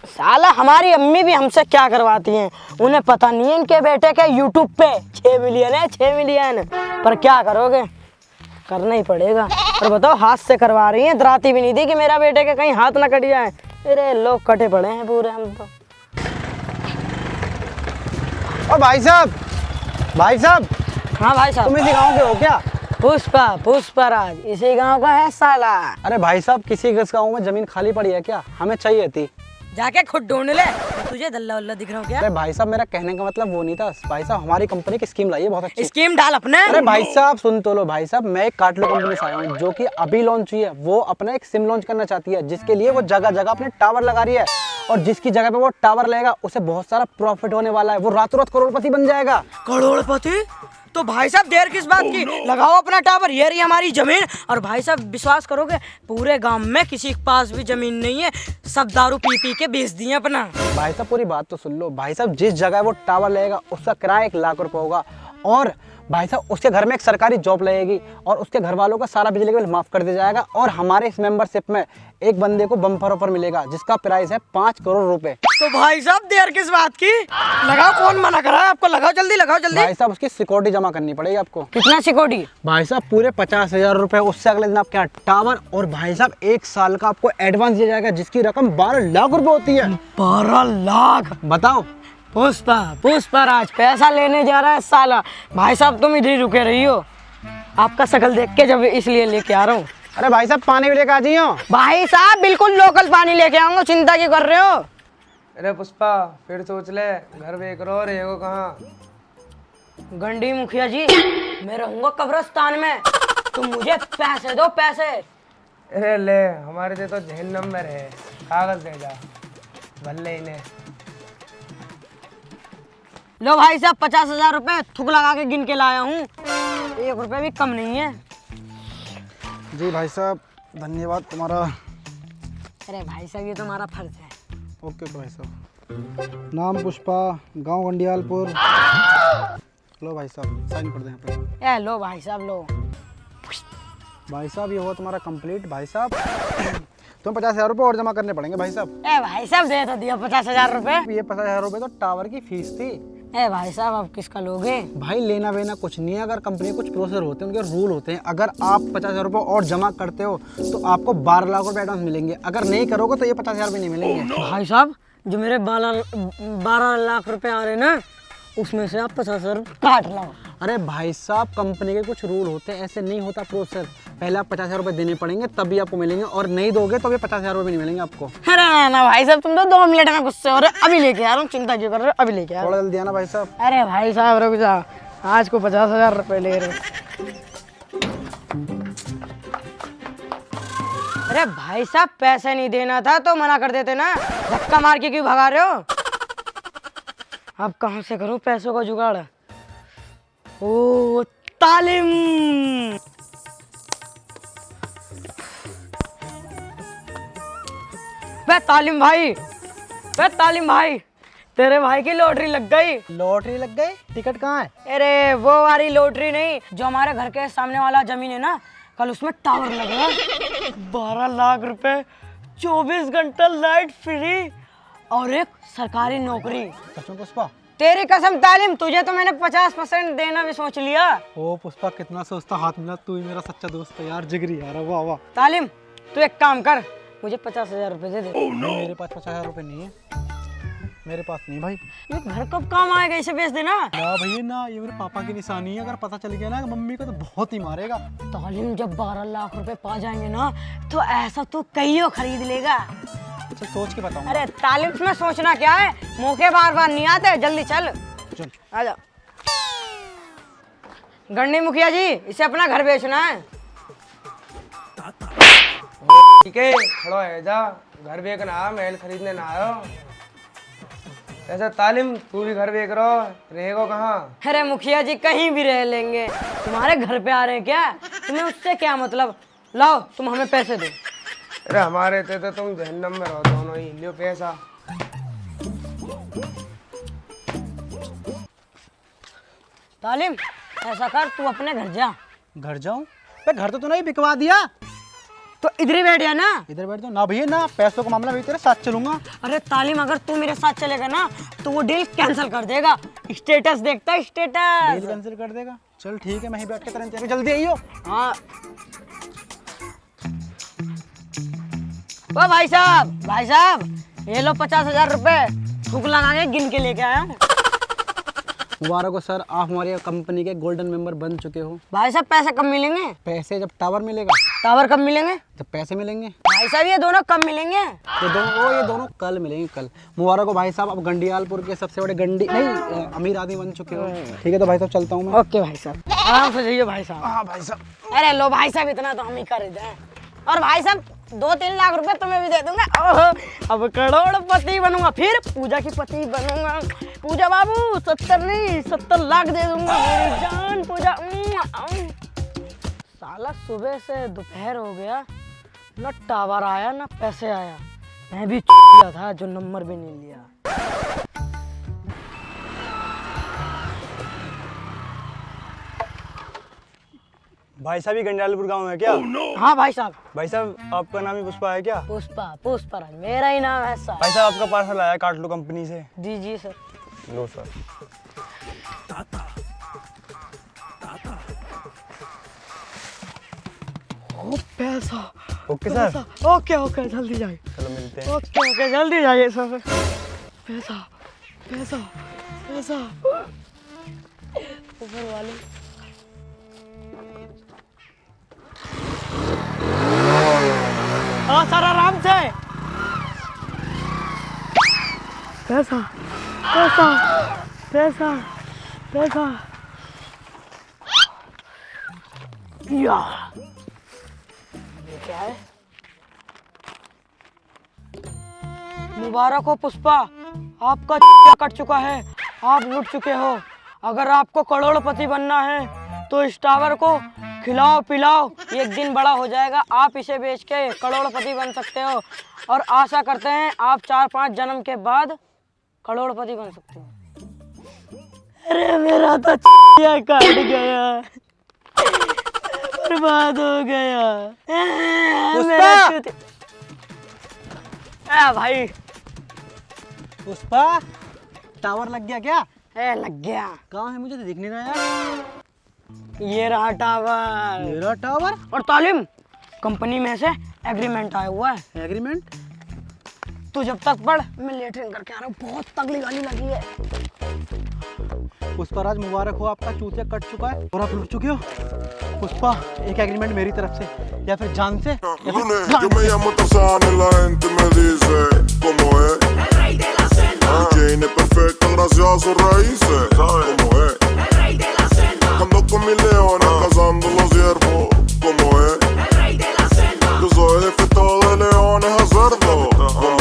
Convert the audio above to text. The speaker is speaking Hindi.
साला हमारी अम्मी भी हमसे क्या करवाती हैं, उन्हें पता नहीं है इनके बेटे के यूट्यूब पे 6 मिलियन है, 6 मिलियन। पर क्या करोगे, करना ही पड़ेगा। और बताओ हाथ से करवा रही हैं, डराती भी नहीं थी कि मेरा बेटे के कहीं हाथ ना कट जाए। अरे लोग कटे पड़े हैं पूरे हम तो। ओ भाई साहब, भाई साहब। हाँ भाई साहब। तुम इसी गाँव के हो क्या? पुष्पराज इसी गांव का है साला। अरे भाई साहब, किसी गाँव में जमीन खाली पड़ी है क्या? हमें चाहिए थी। जाके खुद ढूंढ ले, तुझे दल्ला उल्ला दिख रहा हूँ क्या? अरे भाई साहब, मेरा कहने का मतलब वो नहीं था। भाई साहब, हमारी कंपनी की स्कीम लाई है बहुत अच्छी। स्कीम डाल अपने। अरे भाई साहब सुन तो लो। भाई साहब, मैं एक कार्टलो कंपनी से आया हूँ जो कि अभी लॉन्च हुई है। वो अपना एक सिम लॉन्च करना चाहती है, जिसके लिए वो जगह जगह अपने टावर लगा रही है। और जिसकी जगह पे वो टावर लगेगा उसे बहुत सारा प्रॉफिट होने वाला है। वो रातों रात करोड़पति बन जाएगा। करोड़पति? तो भाई साहब देर किस बात की, लगाओ अपना टावर, ये रही हमारी जमीन। और भाई साहब विश्वास करोगे, पूरे गांव में किसी के पास भी जमीन नहीं है, सब दारू पी पी के बेच दिए अपना। भाई साहब पूरी बात तो सुन लो। भाई साहब, जिस जगह वो टावर लगेगा उसका किराया 1 लाख रुपए होगा। और भाई साहब उसके घर में एक सरकारी जॉब लगेगी और उसके घर वालों का सारा बिजली का बिल माफ कर दिया जाएगा। और हमारे इस मेंबरशिप में एक बंदे को बम्पर ऑफर मिलेगा जिसका प्राइस है 5 करोड़ रुपए। तो भाई साहब देर किस बात की, लगाओ, कौन मना करा है आपको? लगाओ जल्दी, लगाओ जल्दी। भाई साहब उसकी सिक्योरिटी जमा करनी पड़ेगी आपको। कितना सिक्योरिटी? भाई साहब पूरे 50,000 रुपए। उससे अगले दिन आपके यहाँ टावर। और भाई साहब 1 साल का आपको एडवांस दिया जाएगा जिसकी रकम 12 लाख रुपए होती है। 12 लाख? बताओ। पुष्पराज पैसा लेने जा रहा है साला। भाई साहब तुम इधर ही रुके रही हो, आपका शकल देख के जब इसलिए लेके आ रहा हूँ। अरे भाई साहब पानी भी लेकर आ जाइयो। भाई साहब बिल्कुल लोकल पानी लेके आऊंगा, चिंता क्यों कर रहे हो? अरे पुष्पा, फिर सोच ले, घर बेच रो रहेगो कहाँ? गंडी मुखिया जी, मैं रहूंगा कब्रिस्तान में, तुम मुझे पैसे दो, पैसे। अरे ले, हमारे से तो जहन्नम में रहे, कागज दे जा भले इन्हें। लो भाई साहब 50,000 रुपए थुक लगा के गिन के लाया हूँ, 1 रुपए भी कम नहीं है। जी भाई साहब धन्यवाद तुम्हारा। अरे भाई साहब ये तुम्हारा फर्ज है। ओके भाई साहब। नाम पुष्पा, गांव गंडियालपुर। लो भाई साहब साइन कर दें यहाँ पे। लो भाई साहब लो। भाई साहब ये हुआ तुम्हारा कंप्लीट। भाई साहब तुम्हें 50,000 रुपये और जमा करने पड़ेंगे भाई साहब। भाई साहब दे तो दिया 50,000 रुपए। ये 50,000 रुपये तो टावर की फीस थी। भाई साहब अब किसका लोगे? भाई लेना वेना कुछ नहीं है। अगर कंपनी कुछ प्रोसेस होते हैं, उनके रूल होते हैं। अगर आप 50,000 रुपये और जमा करते हो तो आपको 12 लाख रुपये एडवांस मिलेंगे। अगर नहीं करोगे तो ये 50,000 रुपये नहीं मिलेंगे। भाई साहब जो मेरे 12 लाख रुपए आ रहे ना, उसमें से आप 50,000 काट लो। अरे भाई साहब कंपनी के कुछ रूल होते हैं, ऐसे नहीं होता प्रोसेस। पहले आप 50,000 रुपये देने पड़ेंगे तभी आपको मिलेंगे, और नहीं दोगे तो भी 50,000 रुपये नहीं मिलेंगे आपको। अरे ना भाई साहब तुम तो 2 मिनट में गुस्से हो रहे, अभी लेके आ रहा हूँ, चिंता क्यों कर रहे हो, अभी लेके आ रहा हूँ। थोड़ा जल्दी आना भाई साहब। अरे भाई साहब रुक जा, आज को 50,000 रुपए ले रहे। अरे भाई साहब पैसे नहीं देना था तो मना कर देते ना, धक्का मार के क्यों भगा रहे हो? अब कहाँ से करूँ पैसों का जुगाड़? ओ तालिम। तालिम भाई, तालिम भाई, तेरे भाई की लॉटरी लग गई। लॉटरी लग गई? टिकट कहाँ है? अरे वो वाली लॉटरी नहीं, जो हमारे घर के सामने वाला जमीन है ना, कल उसमें टावर लगा, 12 लाख रुपए, 24 घंटा लाइट फ्री और एक सरकारी नौकरी। सच में पुष्पा? तेरी कसम तालिम, तुझे तो मैंने 50% देना भी सोच लिया। ओ पुष्पा कितना सोचता हाथ मिला, तू ही मेरा सच्चा दोस्त है यार, जिगरी यार। वाह वाह। तालिम तू एक काम कर, मुझे 50,000 रुपए दे दे। नहीं मेरे पास 50,000 रुपये नहीं है, मेरे पास नहीं भाई। ये घर कब काम आएगा, इसे बेच देना। ना भैया ना, ये मेरे पापा की निशानी है। अगर पता चल गया ना मम्मी को तो बहुत ही मारेगा। तालिम जब 12 लाख रुपए पा जाएंगे ना, तो ऐसा तू कईयों खरीद लेगा। अच्छा सोच के बताऊँ। अरे तालिम में सोचना क्या है, मौके बार बार नहीं आते, जल्दी चल। चल आजा। गंडी मुखिया जी, इसे अपना घर बेचना है। ठीक है, खड़ो है जा, घर बेचना, महल खरीदने ना आयो। ऐसा तालिम तू भी घर बेच रहो, रहेगो कहाँ? अरे मुखिया जी कहीं भी रह लेंगे, तुम्हारे घर पे आ रहे हैं क्या? तुम्हें उससे क्या मतलब? लाओ तुम हमें पैसे दो। अरे हमारे थे तो तुम जहन्नम में रहो दोनों ही, लियो पैसा। तालिम ऐसा कर, तू अपने घर जा। घर जाऊँ? घर तो तूने ही बिकवा दिया। तो इधर ही बैठ जा ना। इधर बैठ जाओ ना भैया ना, पैसों का मामला भी तेरे साथ चलूंगा। अरे तालिम, अगर तू मेरे साथ चलेगा ना तो वो डील कैंसिल कर देगा। स्टेटस देखता है, डील स्टेटस। कैंसिल कर देगा? चल ठीक है, मैं ही बैठ के तेरे जल्दी आइयो। हाँ। ओ भाई साहब, ये लो 50,000 रुपए, थूक लगा के गिन के लेके आया हूँ। मुबारक हो सर, आप हमारी कंपनी के गोल्डन मेंबर बन चुके हो। भाई साहब पैसे कब मिलेंगे? पैसे जब टावर मिलेगा। टावर कब मिलेंगे? जब पैसे मिलेंगे। भाई साहब ये दोनों कब मिलेंगे? ये दोनों कल मिलेंगे, कल। मुबारक हो भाई साहब, अब गंडियालपुर के सबसे बड़े अमीर आदमी बन चुके हो। ठीक है तो भाई साहब चलता हूँ मैं। ओके भाई साहब, आराम से जाइए भाई साहब। हाँ भाई साहब। अरे लो भाई साहब, इतना तो हम ही कर दें। और भाई साहब 2-3 लाख रुपए तुम्हें भी दे दूंगा। ओहो, अब करोड़पति बनूंगा, फिर पूजा की पति बनूंगा। पूजा बाबू 70 नहीं 70 लाख दे दूंगा मेरी जान पूजा। साला सुबह से दोपहर हो गया, ना टावर आया ना पैसे आया। मैं भी था जो नंबर भी नहीं लिया। भाई साहब ये गंडियालपुर गाँव है क्या? हाँ भाई साहब। भाई साहब आपका नाम ही पुष्पा है क्या? पुष्पराज मेरा ही नाम है सर। भाई साहब आपका पार्सल आया काट लो कंपनी से। जी सर। लो सर। ओ पैसा। Okay sir. ओके जल्दी जाइए। चलो मिलते हैं। ओके जल्दी जाइए सर। पैसा ऊपर वाले। हाँ सर आराम से। पैसा या ये क्या है? मुबारक हो पुष्पा, आपका कट चुका है, आप लुट चुके हो। अगर आपको करोड़पति बनना है तो इस टावर को खिलाओ पिलाओ, एक दिन बड़ा हो जाएगा, आप इसे बेच के करोड़पति बन सकते हो। और आशा करते हैं आप 4-5 जन्म के बाद करोड़पति बन सकते हो। अरे मेरा तो कट गया, बर्बाद हो गया। भाई पुष्पा टावर लग गया क्या? लग गया। कहाँ है, मुझे तो दिख नहीं रहा यार। ये रहा टावर। मेरा टावर? और तालिम, कंपनी में से एग्रीमेंट आया हुआ है। एग्रीमेंट? तू जब तक पढ़, मैं लेटरिन करके आ रहा हूँ, बहुत तगड़ी गाली लगी है। पुष्पराज मुबारक हो, आपका चूतिया कट चुका है और आप लुट चुके हो। पुष्पा एक एग्रीमेंट मेरी तरफ से, या फिर जान से या फिर Yo me llamo Tarzán y la gente me dice cómo es. El rey de la selva. Jane es perfecta gracias a sus raíces. ¿Sabes cómo es? El rey de la selva. Ando con mi leona.